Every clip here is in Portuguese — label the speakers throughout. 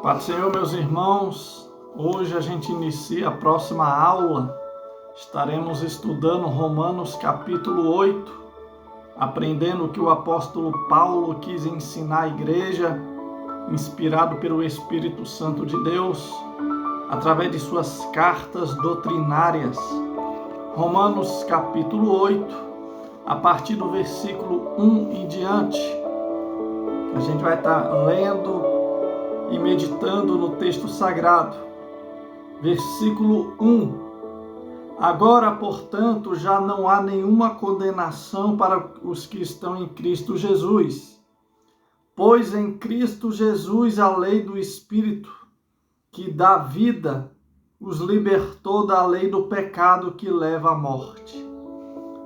Speaker 1: Pai do Senhor, meus irmãos, hoje a gente inicia a próxima aula. Estaremos estudando Romanos capítulo 8, aprendendo o que o apóstolo Paulo quis ensinar à igreja, inspirado pelo Espírito Santo de Deus, através de suas cartas doutrinárias. Romanos capítulo 8, a partir do versículo 1 em diante. A gente vai estar lendo e meditando no texto sagrado. Versículo 1. Agora, portanto, já não há nenhuma condenação para os que estão em Cristo Jesus. Pois em Cristo Jesus a lei do Espírito, que dá vida, os libertou da lei do pecado que leva à morte.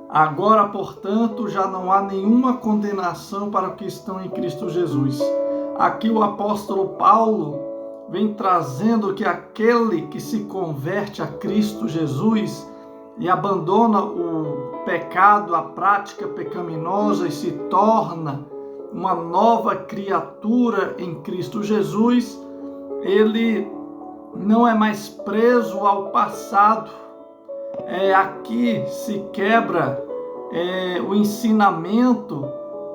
Speaker 1: Agora, portanto, já não há nenhuma condenação para os que estão em Cristo Jesus. Aqui o apóstolo Paulo vem trazendo que aquele que se converte a Cristo Jesus e abandona o pecado, a prática pecaminosa e se torna uma nova criatura em Cristo Jesus, ele não é mais preso ao passado. Aqui se quebra o ensinamento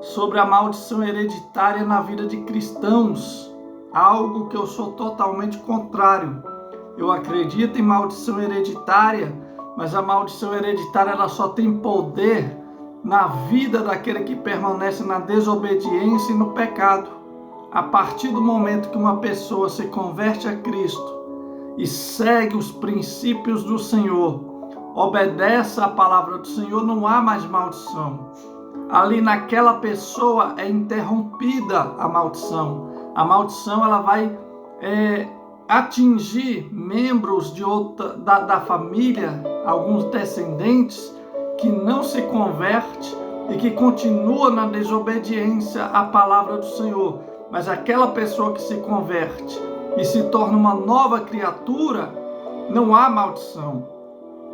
Speaker 1: sobre a maldição hereditária na vida de cristãos, algo que eu sou totalmente contrário. Eu acredito em maldição hereditária, mas a maldição hereditária ela só tem poder na vida daquele que permanece na desobediência e no pecado. A partir do momento que uma pessoa se converte a Cristo e segue os princípios do Senhor, obedece à palavra do Senhor, não há mais maldição. Ali naquela pessoa é interrompida a maldição. A maldição ela vai atingir membros de da família, alguns descendentes que não se converte e que continua na desobediência à palavra do Senhor. Mas aquela pessoa que se converte e se torna uma nova criatura, não há maldição.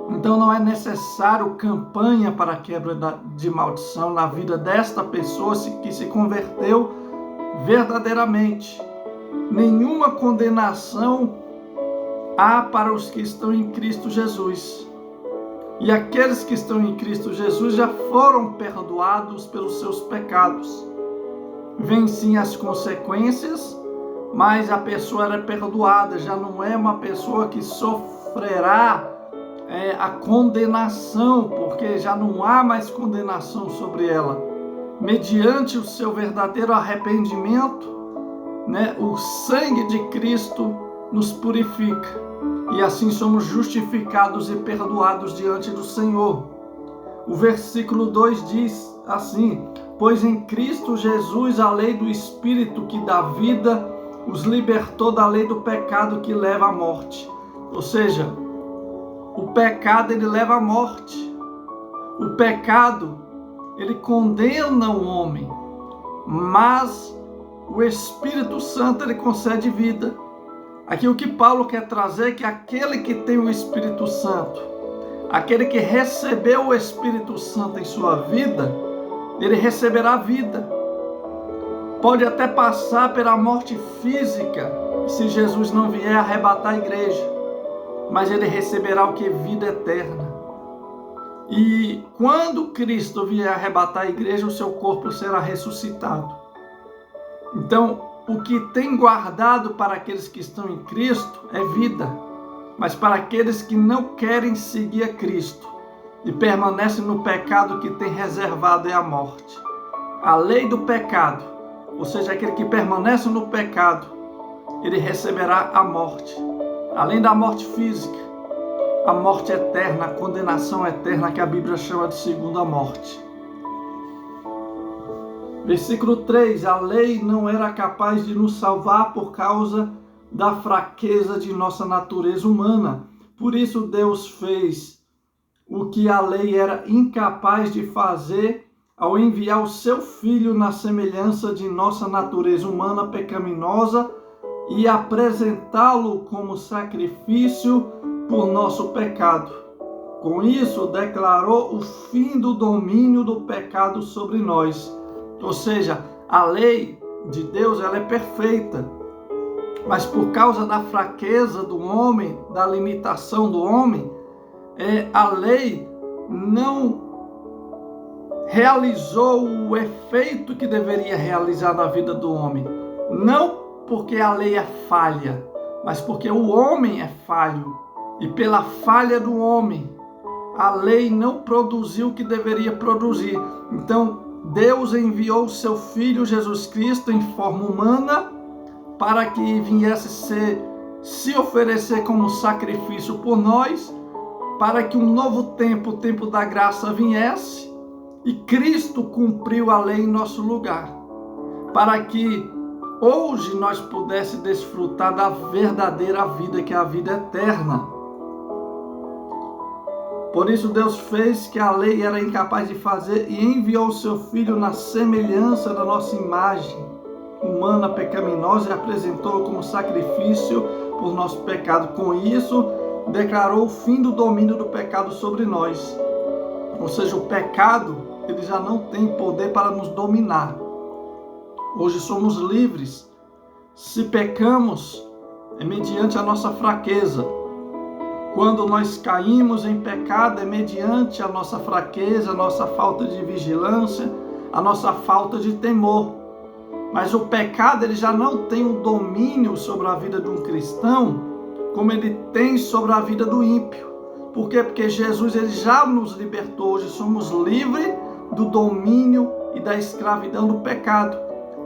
Speaker 1: Então não é necessário campanha para a quebra de maldição na vida desta pessoa que se converteu verdadeiramente. Nenhuma condenação há para os que estão em Cristo Jesus. E aqueles que estão em Cristo Jesus já foram perdoados pelos seus pecados. Vêm sim as consequências, mas a pessoa era perdoada, já não é uma pessoa que sofrerá a condenação, porque já não há mais condenação sobre ela. Mediante o seu verdadeiro arrependimento, o sangue de Cristo nos purifica e assim somos justificados e perdoados diante do Senhor. O versículo 2 diz assim: pois em Cristo Jesus a lei do Espírito que dá vida os libertou da lei do pecado que leva à morte. Ou seja, o pecado ele leva à morte. O pecado ele condena o homem, mas o Espírito Santo ele concede vida. Aqui o que Paulo quer trazer é que aquele que tem o Espírito Santo, aquele que recebeu o Espírito Santo em sua vida, ele receberá vida. Pode até passar pela morte física, se Jesus não vier arrebatar a igreja, mas ele receberá o que? Vida eterna. E quando Cristo vier arrebatar a igreja, o seu corpo será ressuscitado. Então, o que tem guardado para aqueles que estão em Cristo é vida, mas para aqueles que não querem seguir a Cristo e permanecem no pecado, que tem reservado é a morte. A lei do pecado, ou seja, aquele que permanece no pecado, ele receberá a morte. Além da morte física, a morte eterna, a condenação eterna, que a Bíblia chama de segunda morte. Versículo 3, a lei não era capaz de nos salvar por causa da fraqueza de nossa natureza humana. Por isso Deus fez o que a lei era incapaz de fazer ao enviar o seu Filho na semelhança de nossa natureza humana pecaminosa e apresentá-lo como sacrifício por nosso pecado. Com isso, declarou o fim do domínio do pecado sobre nós. Ou seja, a lei de Deus ela é perfeita. mas por causa da fraqueza do homem, da limitação do homem, a lei não realizou o efeito que deveria realizar na vida do homem. Não porque a lei é falha, mas porque o homem é falho. E pela falha do homem, a lei não produziu o que deveria produzir. Então, Deus enviou o seu Filho Jesus Cristo em forma humana para que viesse se oferecer como sacrifício por nós, para que um novo tempo, o tempo da graça, viesse, e Cristo cumpriu a lei em nosso lugar, para que hoje nós pudéssemos desfrutar da verdadeira vida, que é a vida eterna. Por isso Deus fez que a lei era incapaz de fazer e enviou o seu Filho na semelhança da nossa imagem humana pecaminosa e apresentou-o como sacrifício por nosso pecado. Com isso, declarou o fim do domínio do pecado sobre nós. Ou seja, o pecado, ele já não tem poder para nos dominar. Hoje somos livres. Se pecamos, é mediante a nossa fraqueza. Quando nós caímos em pecado, é mediante a nossa fraqueza, a nossa falta de vigilância, a nossa falta de temor. Mas o pecado, ele já não tem o domínio sobre a vida de um cristão, como ele tem sobre a vida do ímpio. Por quê? Porque Jesus, ele já nos libertou. Hoje somos livres do domínio e da escravidão do pecado.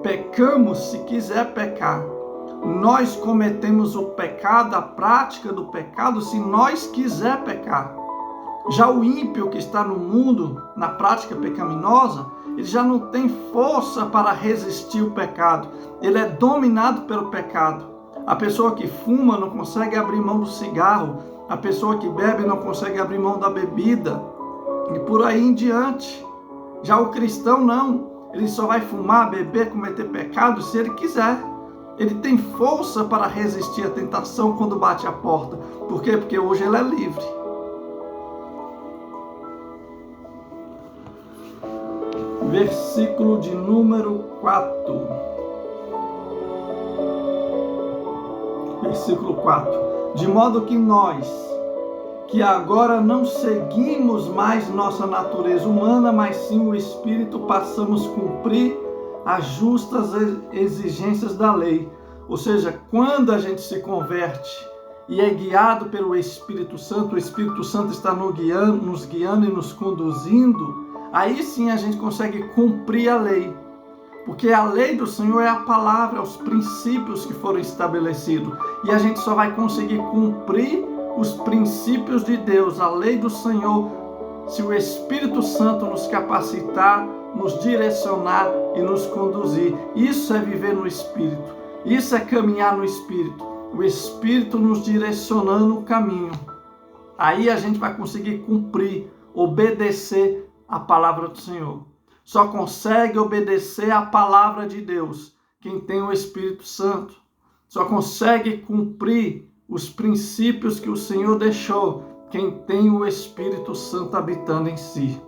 Speaker 1: Pecamos se quiser pecar. Nós cometemos o pecado, a prática do pecado, se nós quiser pecar. Já o ímpio que está no mundo, na prática pecaminosa, ele já não tem força para resistir o pecado. Ele é dominado pelo pecado. A pessoa que fuma não consegue abrir mão do cigarro. A pessoa que bebe não consegue abrir mão da bebida. E por aí em diante. Já o cristão não. Ele só vai fumar, beber, cometer pecado se ele quiser. Ele tem força para resistir à tentação quando bate a porta. Por quê? Porque hoje ele é livre. Versículo de número 4. Versículo 4. De modo que nós, que agora não seguimos mais nossa natureza humana, mas sim o Espírito, passamos a cumprir as justas exigências da lei. Ou seja, quando a gente se converte e é guiado pelo Espírito Santo, o Espírito Santo está nos guiando e nos conduzindo, aí sim a gente consegue cumprir a lei. Porque a lei do Senhor é a palavra, os princípios que foram estabelecidos. E a gente só vai conseguir cumprir os princípios de Deus, a lei do Senhor, se o Espírito Santo nos capacitar, nos direcionar e nos conduzir. Isso é viver no Espírito. Isso é caminhar no Espírito. O Espírito nos direcionando o caminho. Aí a gente vai conseguir cumprir, obedecer a palavra do Senhor. Só consegue obedecer a palavra de Deus quem tem o Espírito Santo. Só consegue cumprir os princípios que o Senhor deixou quem tem o Espírito Santo habitando em si.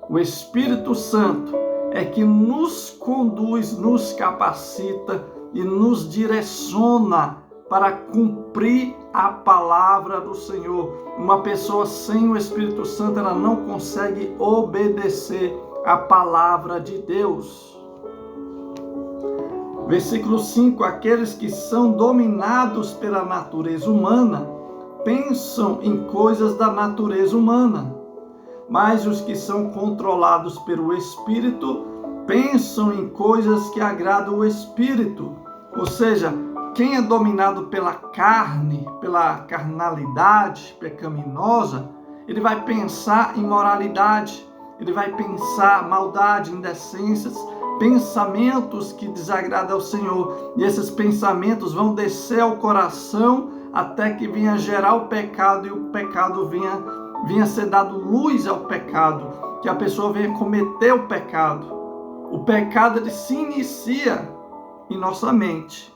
Speaker 1: O Espírito Santo é que nos conduz, nos capacita e nos direciona para cumprir a palavra do Senhor. Uma pessoa sem o Espírito Santo, ela não consegue obedecer a palavra de Deus. Versículo 5. Aqueles que são dominados pela natureza humana pensam em coisas da natureza humana, mas os que são controlados pelo Espírito pensam em coisas que agradam o Espírito. Ou seja, quem é dominado pela carne, pela carnalidade pecaminosa, ele vai pensar em moralidade, ele vai pensar maldade, indecências, pensamentos que desagradam ao Senhor. E esses pensamentos vão descer ao coração até que venha gerar o pecado e o pecado venha ser dado luz ao pecado, que a pessoa venha cometer o pecado. O pecado, ele se inicia em nossa mente,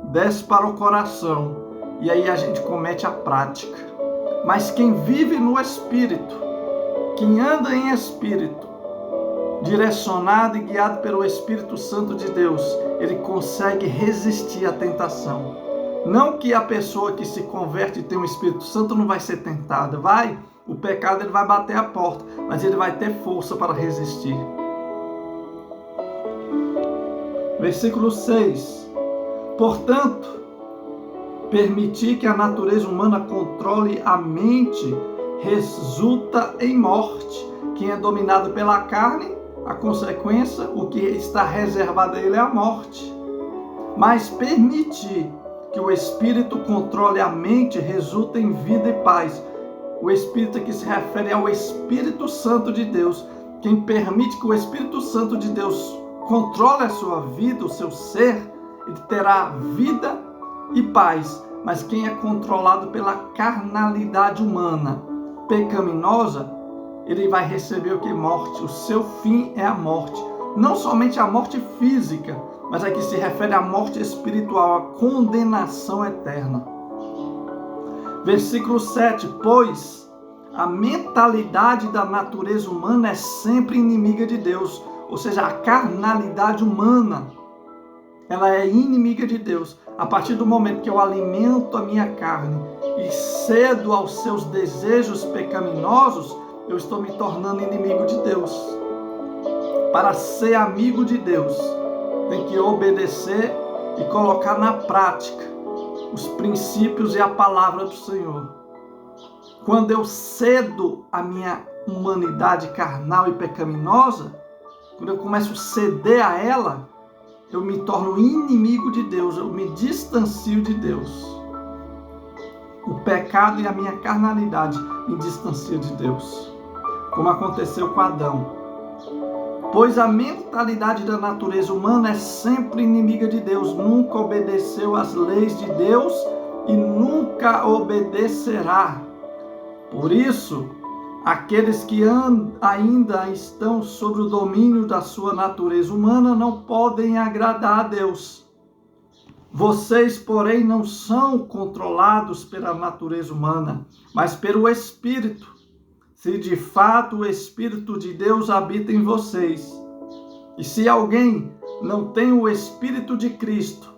Speaker 1: desce para o coração e aí a gente comete a prática. Mas quem vive no Espírito, quem anda em Espírito, direcionado e guiado pelo Espírito Santo de Deus, ele consegue resistir à tentação. Não que a pessoa que se converte e tem o Espírito Santo não vai ser tentada. Vai, o pecado ele vai bater a porta, mas ele vai ter força para resistir. Versículo 6. Portanto, permitir que a natureza humana controle a mente resulta em morte. Quem é dominado pela carne, a consequência, o que está reservado a ele é a morte. Mas permitir que o Espírito controle a mente resulta em vida e paz. O Espírito que se refere ao Espírito Santo de Deus. Quem permite que o Espírito Santo de Deus controle a sua vida, o seu ser, ele terá vida e paz. Mas quem é controlado pela carnalidade humana, pecaminosa, ele vai receber o que? Morte. O seu fim é a morte. Não somente a morte física, mas aqui se refere à morte espiritual, à condenação eterna. Versículo 7. Pois a mentalidade da natureza humana é sempre inimiga de Deus. Ou seja, a carnalidade humana, ela é inimiga de Deus. A partir do momento que eu alimento a minha carne e cedo aos seus desejos pecaminosos, eu estou me tornando inimigo de Deus. Para ser amigo de Deus, tem que obedecer e colocar na prática os princípios e a palavra do Senhor. Quando eu cedo a minha humanidade carnal e pecaminosa, quando eu começo a ceder a ela, eu me torno inimigo de Deus, eu me distancio de Deus. O pecado e a minha carnalidade me distanciam de Deus, como aconteceu com Adão. Pois a mentalidade da natureza humana é sempre inimiga de Deus, nunca obedeceu às leis de Deus e nunca obedecerá. Por isso, aqueles que ainda estão sob o domínio da sua natureza humana não podem agradar a Deus. Vocês, porém, não são controlados pela natureza humana, mas pelo Espírito, se de fato o Espírito de Deus habita em vocês. E se alguém não tem o Espírito de Cristo,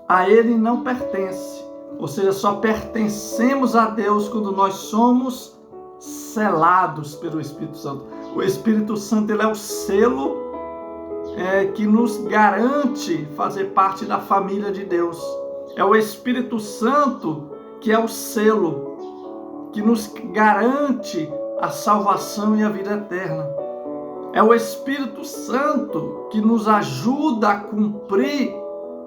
Speaker 1: a ele não pertence. Ou seja, só pertencemos a Deus quando nós somos selados pelo Espírito Santo. O Espírito Santo, ele é o selo que nos garante fazer parte da família de Deus. É o Espírito Santo que é o selo que nos garante a salvação e a vida eterna. É o Espírito Santo que nos ajuda a cumprir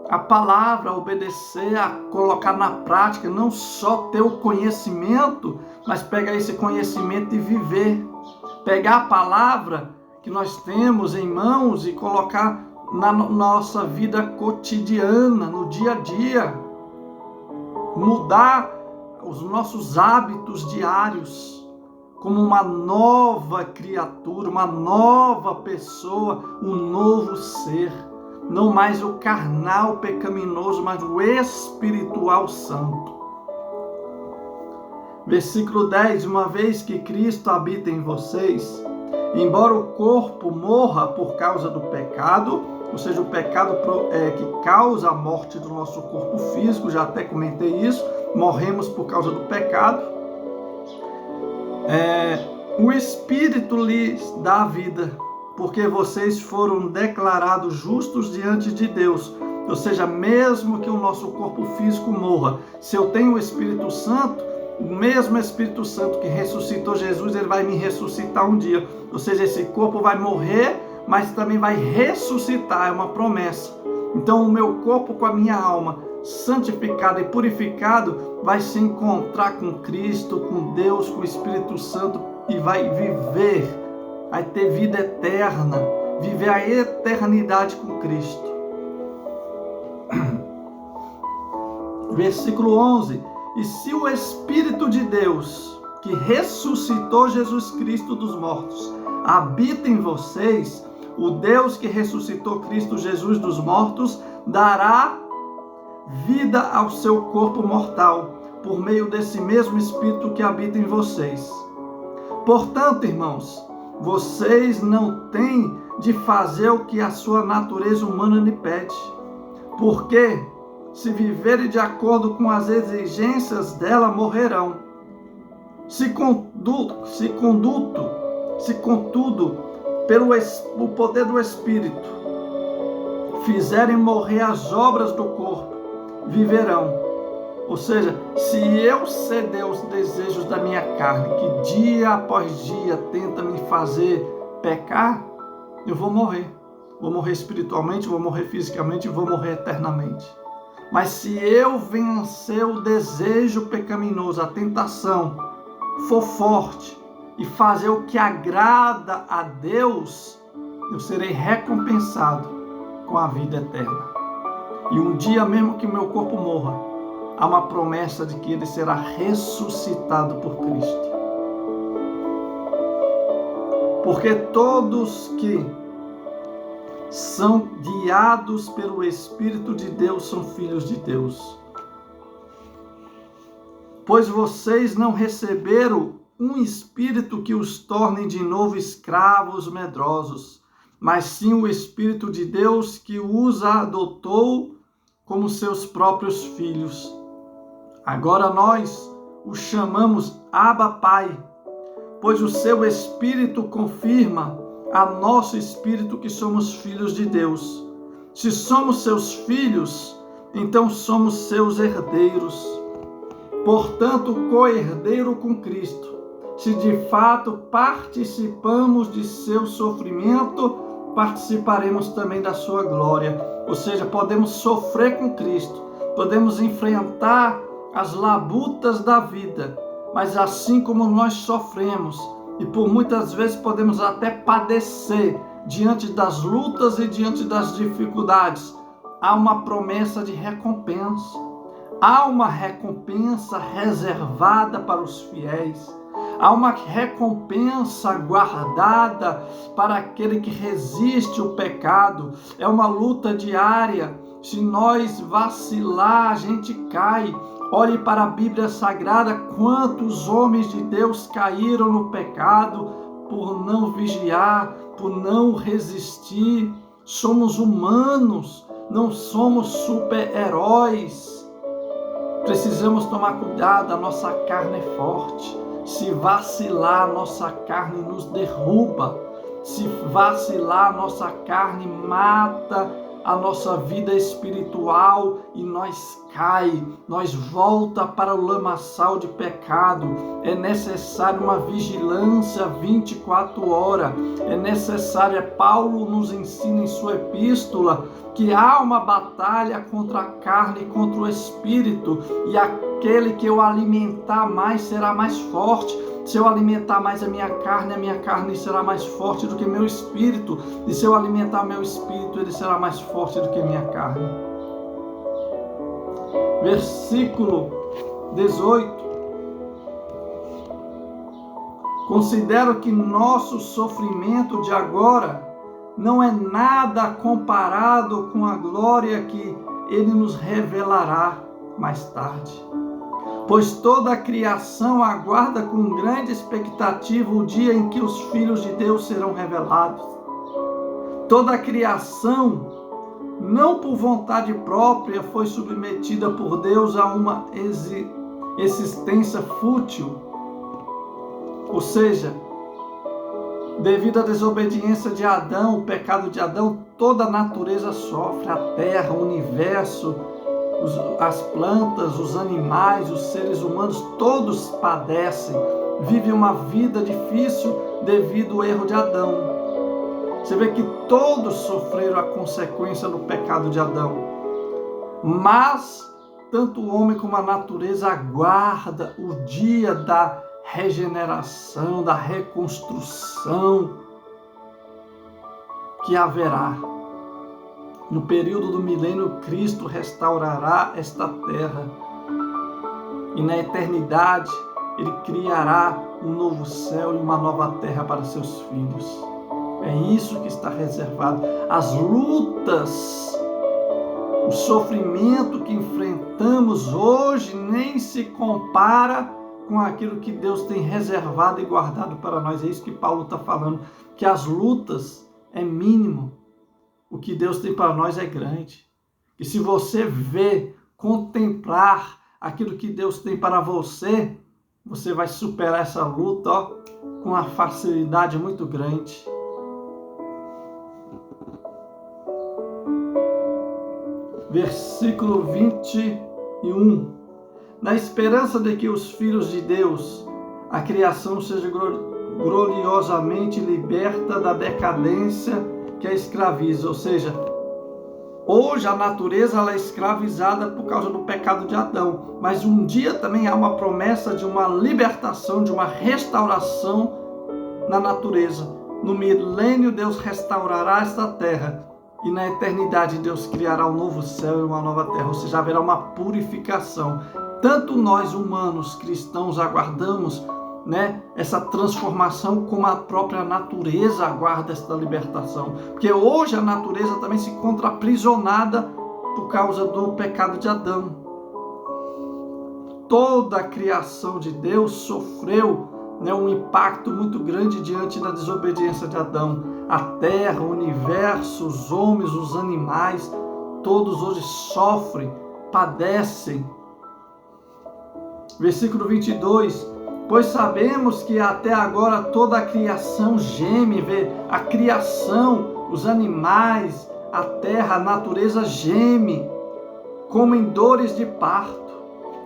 Speaker 1: a palavra, a obedecer, a colocar na prática, não só ter o conhecimento, mas pegar esse conhecimento e viver. Pegar a palavra que nós temos em mãos e colocar na nossa vida cotidiana, no dia a dia. Mudar os nossos hábitos diários como uma nova criatura, uma nova pessoa, um novo ser. Não mais o carnal pecaminoso, mas o espiritual santo. Versículo 10. Uma vez que Cristo habita em vocês, embora o corpo morra por causa do pecado, ou seja, o pecado que causa a morte do nosso corpo físico, já até comentei isso, morremos por causa do pecado, o Espírito lhes dá a vida, porque vocês foram declarados justos diante de Deus. Ou seja, mesmo que o nosso corpo físico morra, se eu tenho o Espírito Santo, o mesmo Espírito Santo que ressuscitou Jesus, ele vai me ressuscitar um dia. Ou seja, esse corpo vai morrer, mas também vai ressuscitar, é uma promessa. Então o meu corpo com a minha alma, santificado e purificado, vai se encontrar com Cristo, com Deus, com o Espírito Santo e vai viver, vai ter vida eterna, viver a eternidade com Cristo. Versículo 11. E se o Espírito de Deus, que ressuscitou Jesus Cristo dos mortos, habita em vocês, o Deus que ressuscitou Cristo Jesus dos mortos dará vida ao seu corpo mortal, por meio desse mesmo Espírito que habita em vocês. Portanto, irmãos, vocês não têm de fazer o que a sua natureza humana lhe pede, porque se viverem de acordo com as exigências dela, morrerão. Se contudo, pelo poder do Espírito, fizerem morrer as obras do corpo, viverão. Ou seja, se eu ceder aos desejos da minha carne, que dia após dia tenta me fazer pecar, eu vou morrer. Vou morrer espiritualmente, vou morrer fisicamente e vou morrer eternamente. Mas se eu vencer o desejo pecaminoso, a tentação, for forte e fazer o que agrada a Deus, eu serei recompensado com a vida eterna. E um dia mesmo que meu corpo morra, há uma promessa de que ele será ressuscitado por Cristo. Porque todos que são guiados pelo Espírito de Deus são filhos de Deus. Pois vocês não receberam um espírito que os torne de novo escravos medrosos, mas sim o Espírito de Deus que os adotou como seus próprios filhos. Agora nós o chamamos Abba Pai, pois o seu Espírito confirma a nosso espírito que somos filhos de Deus. Se somos seus filhos, então somos seus herdeiros. Portanto, co-herdeiro com Cristo. Se de fato participamos de seu sofrimento, participaremos também da sua glória. Ou seja, podemos sofrer com Cristo, podemos enfrentar as labutas da vida, mas assim como nós sofremos, e por muitas vezes podemos até padecer diante das lutas e diante das dificuldades, há uma promessa de recompensa. Há uma recompensa reservada para os fiéis. Há uma recompensa guardada para aquele que resiste ao pecado. É uma luta diária. Se nós vacilar, a gente cai. Olhe para a Bíblia Sagrada, quantos homens de Deus caíram no pecado por não vigiar, por não resistir. Somos humanos, não somos super-heróis. Precisamos tomar cuidado, a nossa carne é forte. Se vacilar, a nossa carne nos derruba. Se vacilar, a nossa carne mata a nossa vida espiritual e nós cai, nós volta para o lamaçal de pecado. É necessário uma vigilância 24 horas. É necessário, Paulo nos ensina em sua epístola, que há uma batalha contra a carne e contra o espírito, e aquele que eu alimentar mais será mais forte. Se eu alimentar mais a minha carne será mais forte do que meu espírito. E se eu alimentar meu espírito, ele será mais forte do que minha carne. Versículo 18. Considero que nosso sofrimento de agora não é nada comparado com a glória que ele nos revelará mais tarde. Pois toda a criação aguarda com grande expectativa o dia em que os filhos de Deus serão revelados. Toda a criação, não por vontade própria, foi submetida por Deus a uma existência fútil. Ou seja, devido à desobediência de Adão, o pecado de Adão, toda a natureza sofre, a terra, o universo, as plantas, os animais, os seres humanos, todos padecem, vivem uma vida difícil devido ao erro de Adão. Você vê que todos sofreram a consequência do pecado de Adão. Mas, tanto o homem como a natureza aguarda o dia da regeneração, da reconstrução que haverá. No período do milênio, Cristo restaurará esta terra. E na eternidade, Ele criará um novo céu e uma nova terra para seus filhos. É isso que está reservado. As lutas, o sofrimento que enfrentamos hoje nem se compara com aquilo que Deus tem reservado e guardado para nós. É isso que Paulo está falando, que as lutas é mínimo. O que Deus tem para nós é grande. E se você vê contemplar aquilo que Deus tem para você, você vai superar essa luta, com uma facilidade muito grande. Versículo 21. Na esperança de que os filhos de Deus, a criação seja gloriosamente liberta da decadência que a escraviza. Ou seja, hoje a natureza ela é escravizada por causa do pecado de Adão. Mas um dia também há uma promessa de uma libertação, de uma restauração na natureza. No milênio Deus restaurará esta terra. E na eternidade Deus criará um novo céu e uma nova terra. Ou seja, haverá uma purificação. Tanto nós humanos cristãos aguardamos, essa transformação, como a própria natureza aguarda esta libertação. Porque hoje a natureza também se encontra aprisionada por causa do pecado de Adão. Toda a criação de Deus sofreu um impacto muito grande diante da desobediência de Adão. A terra, o universo, os homens, os animais, todos hoje sofrem, padecem. Versículo 22. Pois sabemos que até agora toda a criação geme, a criação, os animais, a terra, a natureza geme, como em dores de parto.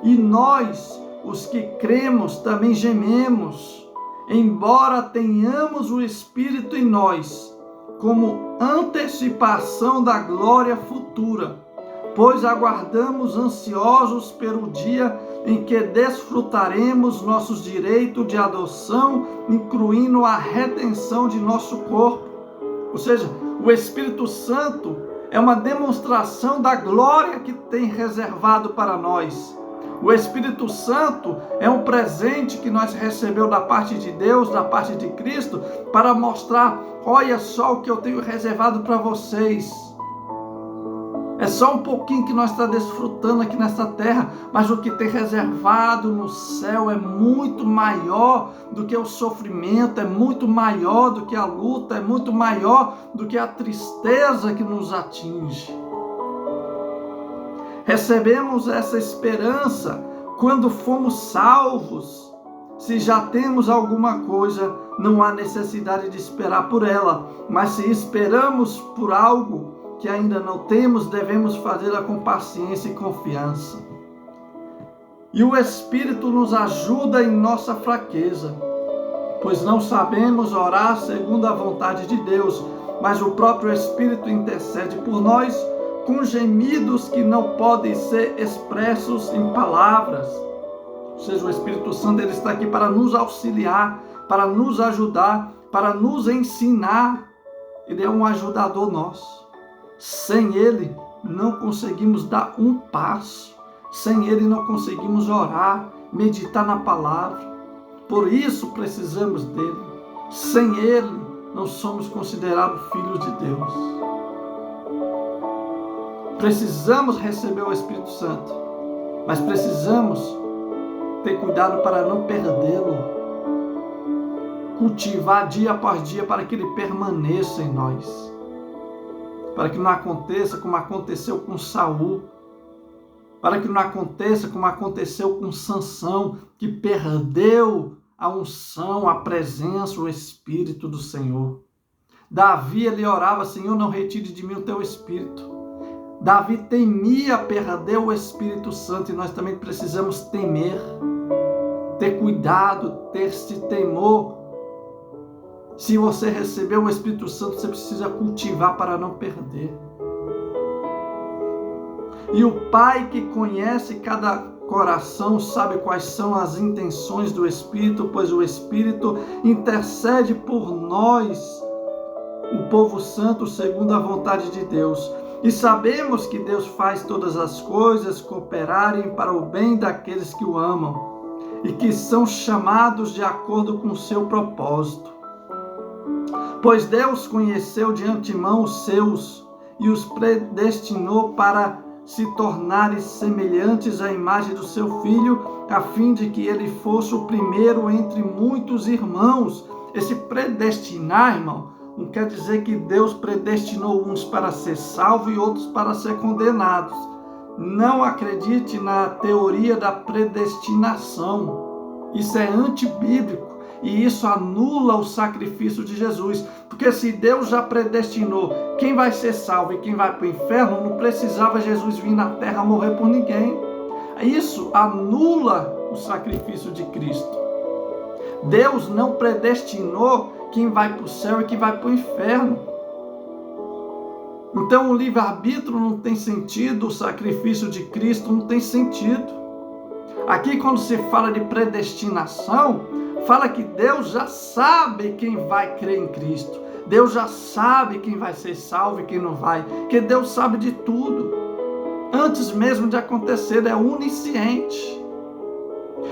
Speaker 1: E nós, os que cremos, também gememos, embora tenhamos o Espírito em nós, como antecipação da glória futura, pois aguardamos ansiosos pelo dia em que desfrutaremos nossos direitos de adoção, incluindo a redenção de nosso corpo. Ou seja, o Espírito Santo é uma demonstração da glória que tem reservado para nós. O Espírito Santo é um presente que nós recebemos da parte de Deus, da parte de Cristo, para mostrar, olha só o que eu tenho reservado para vocês. É só um pouquinho que nós estamos desfrutando aqui nessa terra, mas o que tem reservado no céu é muito maior do que o sofrimento, é muito maior do que a luta, é muito maior do que a tristeza que nos atinge. Recebemos essa esperança quando fomos salvos. Se já temos alguma coisa, não há necessidade de esperar por ela, mas se esperamos por algo que ainda não temos, devemos fazê-la com paciência e confiança. E o Espírito nos ajuda em nossa fraqueza, pois não sabemos orar segundo a vontade de Deus, mas o próprio Espírito intercede por nós com gemidos que não podem ser expressos em palavras. Ou seja, o Espírito Santo ele está aqui para nos auxiliar, para nos ajudar, para nos ensinar. Ele é um ajudador nosso. Sem Ele, não conseguimos dar um passo. Sem Ele, não conseguimos orar, meditar na palavra. Por isso, precisamos dEle. Sem Ele, não somos considerados filhos de Deus. Precisamos receber o Espírito Santo, mas precisamos ter cuidado para não perdê-lo. Cultivar dia após dia para que Ele permaneça em nós. Para que não aconteça como aconteceu com Saul, para que não aconteça como aconteceu com Sansão, que perdeu a unção, a presença, o Espírito do Senhor. Davi, ele orava, Senhor, não retire de mim o teu Espírito. Davi temia perder o Espírito Santo, e nós também precisamos temer, ter cuidado, ter esse temor. Se você recebeu o Espírito Santo, você precisa cultivar para não perder. E o Pai que conhece cada coração sabe quais são as intenções do Espírito, pois o Espírito intercede por nós, o povo santo, segundo a vontade de Deus. E sabemos que Deus faz todas as coisas cooperarem para o bem daqueles que o amam e que são chamados de acordo com o seu propósito. Pois Deus conheceu de antemão os seus e os predestinou para se tornarem semelhantes à imagem do seu Filho, a fim de que ele fosse o primeiro entre muitos irmãos. Esse predestinar, irmão, não quer dizer que Deus predestinou uns para ser salvos e outros para ser condenados. não acredite na teoria da predestinação. Isso é antibíblico e isso anula o sacrifício de Jesus. Porque se Deus já predestinou quem vai ser salvo e quem vai para o inferno, não precisava Jesus vir na terra morrer por ninguém. Isso anula o sacrifício de Cristo. Deus não predestinou quem vai para o céu e quem vai para o inferno. Então o livre-arbítrio não tem sentido, o sacrifício de Cristo não tem sentido. Aqui quando se fala de predestinação, fala que Deus já sabe quem vai crer em Cristo. Deus já sabe quem vai ser salvo e quem não vai. Porque Deus sabe de tudo. Antes mesmo de acontecer, é onisciente.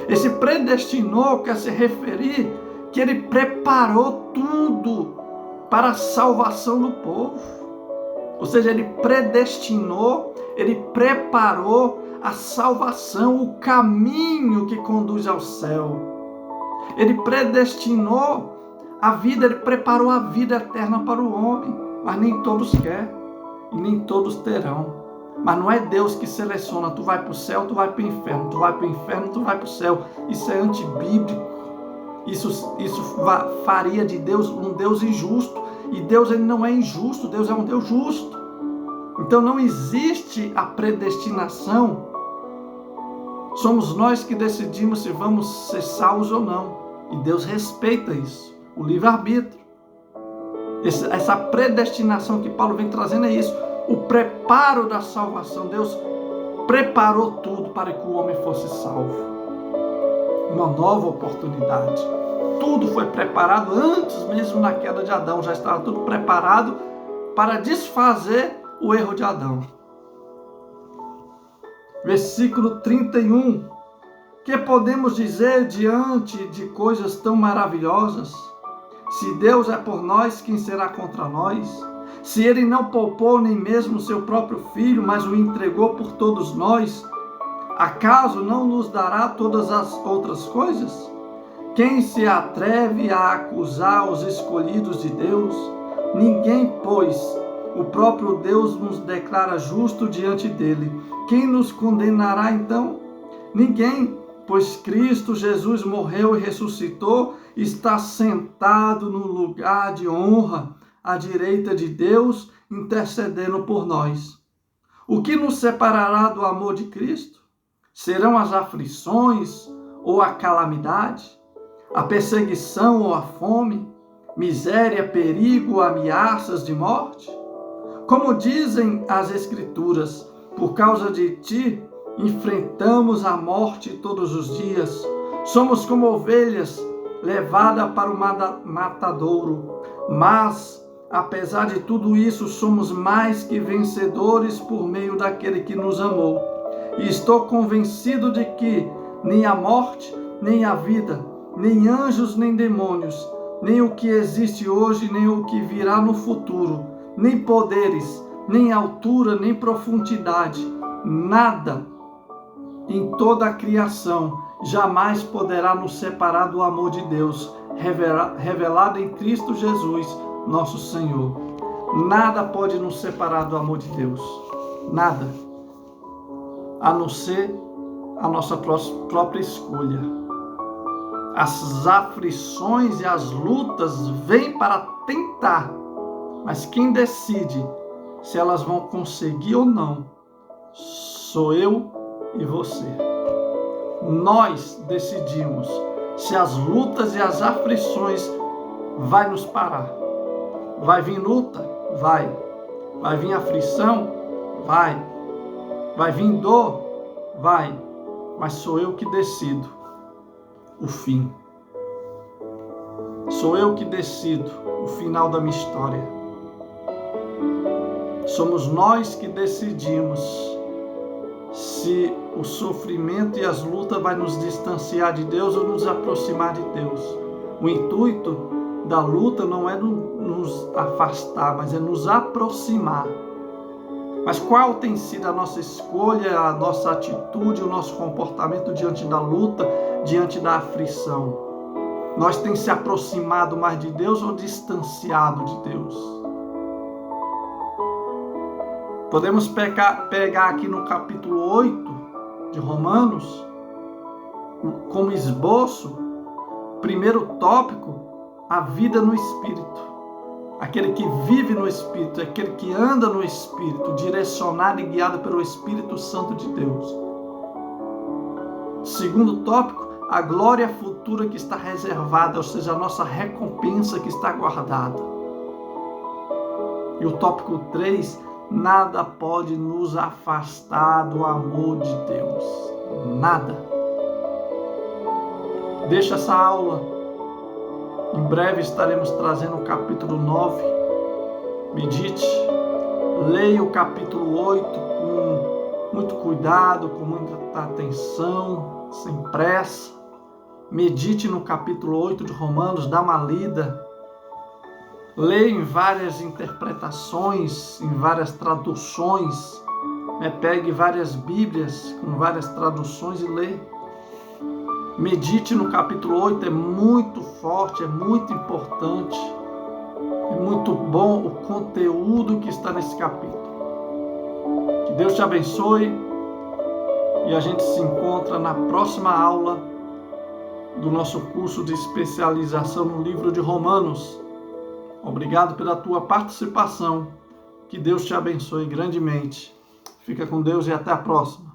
Speaker 1: Esse predestinou quer se referir que ele preparou tudo para a salvação do povo. Ou seja, ele predestinou, ele preparou a salvação, o caminho que conduz ao céu. Ele predestinou a vida, ele preparou a vida eterna para o homem, mas nem todos querem e nem todos terão. Mas não é Deus que seleciona, tu vai para o céu, tu vai para o inferno, tu vai para o inferno, tu vai para o céu. Isso é antibíblico. Isso faria de Deus um Deus injusto. E Deus ele não é injusto, Deus é um Deus justo. Então não existe a predestinação. Somos nós que decidimos se vamos ser salvos ou não. E Deus respeita isso, o livre-arbítrio. Essa predestinação que Paulo vem trazendo é isso. O preparo da salvação. Deus preparou tudo para que o homem fosse salvo. Uma nova oportunidade. Tudo foi preparado antes mesmo da queda de Adão. Já estava tudo preparado para desfazer o erro de Adão. Versículo 31. Que podemos dizer diante de coisas tão maravilhosas? Se Deus é por nós, quem será contra nós? Se ele não poupou nem mesmo seu próprio filho, mas o entregou por todos nós, acaso não nos dará todas as outras coisas? Quem se atreve a acusar os escolhidos de Deus? Ninguém, pois o próprio Deus nos declara justo diante dele. Quem nos condenará então? Ninguém, pois Cristo Jesus morreu e ressuscitou, está sentado no lugar de honra, à direita de Deus, intercedendo por nós. O que nos separará do amor de Cristo? Serão as aflições ou a calamidade? A perseguição ou a fome? Miséria, perigo, ameaças de morte? Como dizem as Escrituras, por causa de ti, enfrentamos a morte todos os dias. Somos como ovelhas levadas para o matadouro. Mas, apesar de tudo isso, somos mais que vencedores por meio daquele que nos amou. E estou convencido de que nem a morte, nem a vida, nem anjos, nem demônios, nem o que existe hoje, nem o que virá no futuro, nem poderes, nem altura, nem profundidade, nada em toda a criação jamais poderá nos separar do amor de Deus, revelado em Cristo Jesus, nosso Senhor. Nada pode nos separar do amor de Deus. Nada. A não ser a nossa própria escolha. As aflições e as lutas vêm para tentar, mas quem decide se elas vão conseguir ou não, sou eu e você. Nós decidimos se as lutas e as aflições vai nos parar. Vai vir luta? Vai. Vai vir aflição? Vai. Vai vir dor? Vai. Mas sou eu que decido o fim. Sou eu que decido o final da minha história. Somos nós que decidimos se o sofrimento e as lutas vai nos distanciar de Deus ou nos aproximar de Deus. O intuito da luta não é nos afastar, mas é nos aproximar. Mas qual tem sido a nossa escolha, a nossa atitude, o nosso comportamento diante da luta, diante da aflição? Nós temos se aproximado mais de Deus ou distanciado de Deus? Podemos pegar aqui no capítulo 8 de Romanos, como esboço, primeiro tópico, a vida no Espírito. Aquele que vive no Espírito, aquele que anda no Espírito, direcionado e guiado pelo Espírito Santo de Deus. Segundo tópico, a glória futura que está reservada, ou seja, a nossa recompensa que está guardada. E o tópico 3, nada pode nos afastar do amor de Deus. Nada. Deixa essa aula. Em breve estaremos trazendo o capítulo 9. Medite. Leia o capítulo 8 com muito cuidado, com muita atenção, sem pressa. Medite no capítulo 8 de Romanos, dá uma lida. Leia em várias interpretações, em várias traduções. Pegue várias Bíblias com várias traduções e leia. Medite no capítulo 8, é muito forte, é muito importante. É muito bom o conteúdo que está nesse capítulo. Que Deus te abençoe e a gente se encontra na próxima aula do nosso curso de especialização no livro de Romanos. Obrigado pela tua participação. Que Deus te abençoe grandemente. Fica com Deus e até a próxima.